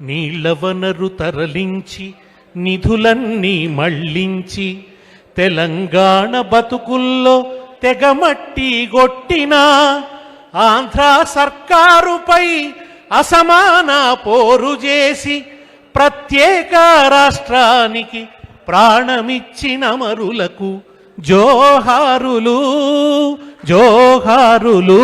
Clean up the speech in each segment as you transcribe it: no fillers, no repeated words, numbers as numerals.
నీళ్ల వనరు తరలించి నిధులన్నీ మళ్ళించి తెలంగాణ బతుకుల్లో తెగమట్టి గొట్టిన ఆంధ్ర సర్కారుపై అసమాన పోరు చేసి ప్రత్యేక రాష్ట్రానికి ప్రాణమిచ్చిన మరులకు జోహారులు జోహారులు,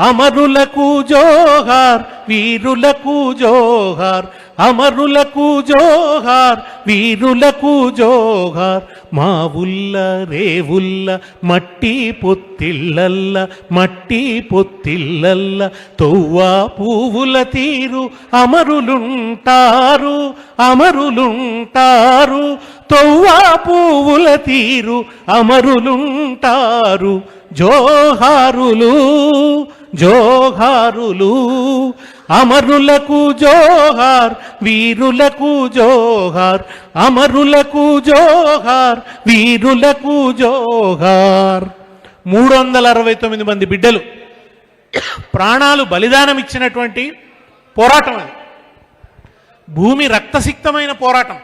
అమరులకు జోహార్, వీరులకు జోహార్, అమరులకు జోహార్, వీరులకు జోహార్. మా ఉల్ల రేవుల్ల మట్టి పొత్తిళ్ళల్ల, మట్టి పొత్తిళ్ళల్ల తొవ్వా పువ్వుల తీరు అమరులుంటారు, అమరులుంటారు. తొవ్వా పువ్వుల తీరు అమరులుంటారు. జోహారులు జోహారులు, అమరులకు జోహార్, వీరులకు జోహార్, అమరులకు జోహార్, వీరులకు జోహార్. 369 మంది బిడ్డలు ప్రాణాలు బలిదానం ఇచ్చినటువంటి పోరాటం అది. భూమి రక్తసిక్తమైన పోరాటం,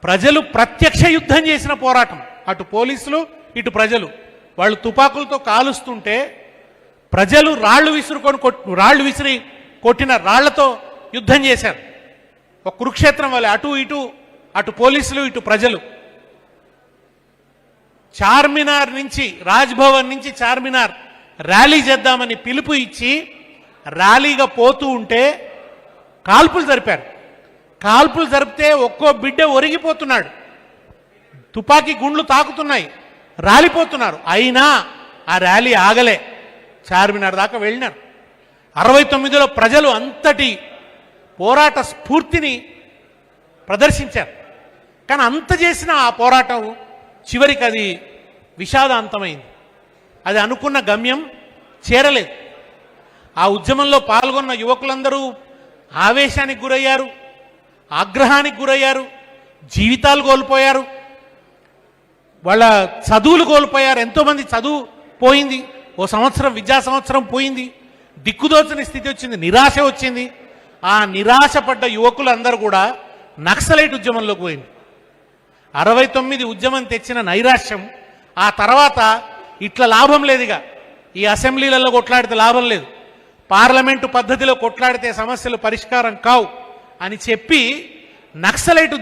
ప్రజలు ప్రత్యక్ష యుద్ధం చేసిన పోరాటం. అటు పోలీసులు ఇటు ప్రజలు. వాళ్ళు తుపాకులతో కాలుస్తుంటే ప్రజలు రాళ్లు విసిరి కొట్టిన రాళ్లతో యుద్ధం చేశారు. ఒక కురుక్షేత్రం వల్ల అటు ఇటు, అటు పోలీసులు ఇటు ప్రజలు. చార్మినార్ నుంచి, రాజ్భవన్ నుంచి చార్మినార్ ర్యాలీ చేద్దామని పిలుపు ఇచ్చి ర్యాలీగా పోతూ ఉంటే కాల్పులు జరిపారు. కాల్పులు జరిపితే ఒక్కో బిడ్డ ఒరిగిపోతున్నాడు, తుపాకీ గుండ్లు తాకుతున్నాయి, రాలిపోతున్నారు. అయినా ఆ ర్యాలీ ఆగలే, చార్మినార్ దాకా వెళ్ళినారు. 69లో ప్రజలు అంతటి పోరాట స్ఫూర్తిని ప్రదర్శించారు. కానీ అంత చేసిన ఆ పోరాటం చివరికి అది విషాదాంతమైంది. అది అనుకున్న గమ్యం చేరలేదు. ఆ ఉద్యమంలో పాల్గొన్న యువకులందరూ ఆవేశానికి గురయ్యారు, ఆగ్రహానికి గురయ్యారు, జీవితాలు కోల్పోయారు, వాళ్ళ చదువులు కోల్పోయారు. ఎంతోమంది చదువు పోయింది, ఓ సంవత్సరం విద్యా సంవత్సరం పోయింది, దిక్కుదోచని స్థితి వచ్చింది, నిరాశ వచ్చింది. ఆ నిరాశపడ్డ యువకులందరూ కూడా నక్సలైట్ ఉద్యమంలోకి పోయింది. 69 ఉద్యమం తెచ్చిన నైరాశ్యం ఆ తర్వాత ఇట్లా లాభం లేదుగా, ఈ అసెంబ్లీలలో కొట్లాడితే లాభం లేదు, పార్లమెంటు పద్ధతిలో కొట్లాడితే సమస్యలు పరిష్కారం కావు అని చెప్పి నక్సలైట్